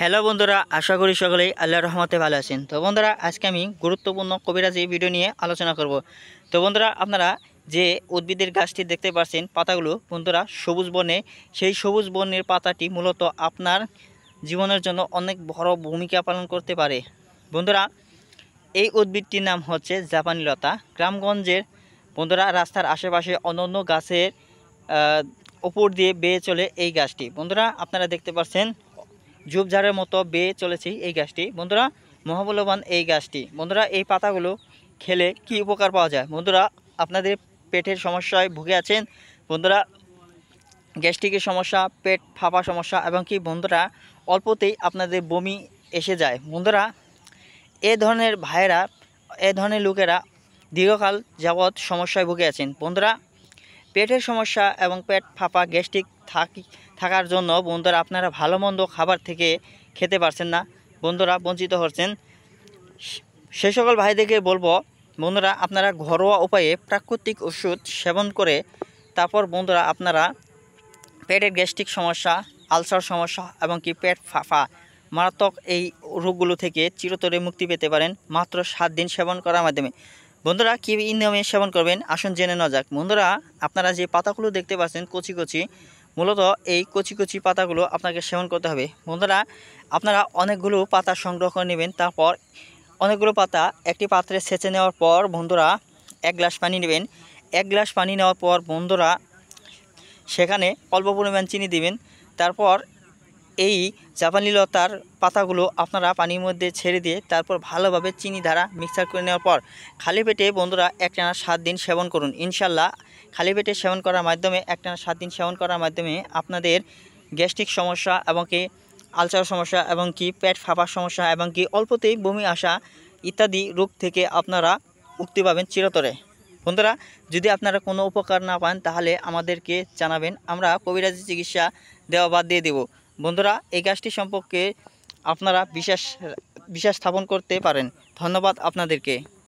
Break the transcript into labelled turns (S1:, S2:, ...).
S1: Hello বন্ধুরা, আশা করি সকলেই আল্লাহর রহমতে ভালো আছেন। তো বন্ধুরা, আজকে আমি গুরুত্বপূর্ণ কবিরাজি ভিডিও নিয়ে আলোচনা করব। তো বন্ধুরা, আপনারা যে উদ্ভিদের গাছটি দেখতে পাচ্ছেন পাতাগুলো বন্ধুরা সবুজ বর্ণে, সেই সবুজ বর্ণের পাতাটি মূলত আপনার জীবনের জন্য অনেক বড় ভূমিকা পালন করতে পারে। বন্ধুরা, এই উদ্ভিদটির নাম হচ্ছে জাপানি লতা। গ্রামগঞ্জের বন্ধুরা রাস্তার আশেপাশে অন্যান্য গাছের উপর দিয়ে বেয়ে চলে এই গাছটি। বন্ধুরা, আপনারা দেখতে পাচ্ছেন ঝোপঝাড়ের মতো বেয়ে চলেছে এই গাছটি। বন্ধুরা, মহামূল্যবান এই গাছটি। বন্ধুরা, এই পাতাগুলো খেলে কি উপকার পাওয়া যায়? বন্ধুরা, আপনাদের পেটের সমস্যায় ভুগে আছেন বন্ধুরা, গ্যাস্ট্রিকের সমস্যা, পেট ফাঁপা সমস্যা এবং কি বন্ধুরা অল্পতেই আপনাদের বমি এসে যায়। বন্ধুরা, এ ধরনের ভাইয়েরা, এ ধরনের লোকেরা দীর্ঘকাল যাবৎ সমস্যায় ভুগে আছেন। বন্ধুরা, পেটের সমস্যা এবং পেট ফাঁপা গ্যাস্ট্রিক থাকার জন্য বন্ধুরা আপনারা ভালো মন্দ খাবার থেকে খেতে পারছেন না, বন্ধুরা বঞ্চিত হচ্ছেন। সে সকল ভাইদেরকে বলবো বন্ধুরা, আপনারা ঘরোয়া উপায়ে প্রাকৃতিক ওষুধ সেবন করে তারপর বন্ধুরা আপনারা পেটের গ্যাস্ট্রিক সমস্যা, আলসার সমস্যা এবং কি পেট ফাঁপা মারাত্মক এই রোগগুলো থেকে চিরতরে মুক্তি পেতে পারেন মাত্র 7 দিন সেবন করার মাধ্যমে। বন্ধুরা, কী নিয়মে সেবন করবেন আসুন জেনে নেওয়া যাক। বন্ধুরা, আপনারা যে পাতাগুলো দেখতে পাচ্ছেন কচি কচি, মূলত এই কচি কচি পাতাগুলো আপনাকে সেবন করতে হবে। বন্ধুরা, আপনারা অনেকগুলো পাতা সংগ্রহ করে নেবেন। তারপর অনেকগুলো পাতা একটি পাত্রে ছেঁচে নেওয়ার পর বন্ধুরা 1 গ্লাস পানি নেবেন। 1 গ্লাস পানি নেওয়ার পর বন্ধুরা সেখানে অল্প পরিমাণ চিনি দিবেন। তারপর এই জাপানি লতার পাতাগুলো আপনারা পানির মধ্যে ছেড়ে দিয়ে তারপর ভালোভাবে চিনি দ্বারা মিক্সার করে নেওয়ার পর খালি পেটে বন্ধুরা একটানা 7 দিন সেবন করুন। ইনশাল্লাহ খালি পেটে সেবন করার মাধ্যমে একটানা 7 দিন সেবন করার মাধ্যমে আপনাদের গ্যাস্ট্রিক সমস্যা এবং কি আলসার সমস্যা এবং কি পেট ফাঁপার সমস্যা এবং কি অল্পতেই বমি আসা ইত্যাদি রোগ থেকে আপনারা মুক্তি পাবেন চিরতরে। বন্ধুরা, যদি আপনারা কোনো উপকার না পান তাহলে আমাদেরকে জানাবেন, আমরা কবিরাজি চিকিৎসা দেওয়া বাদ দিয়ে দেব। বন্ধুরা, এই গাছটি সম্পর্কে আপনারা বিশ্বাস স্থাপন করতে পারেন। ধন্যবাদ আপনাদেরকে।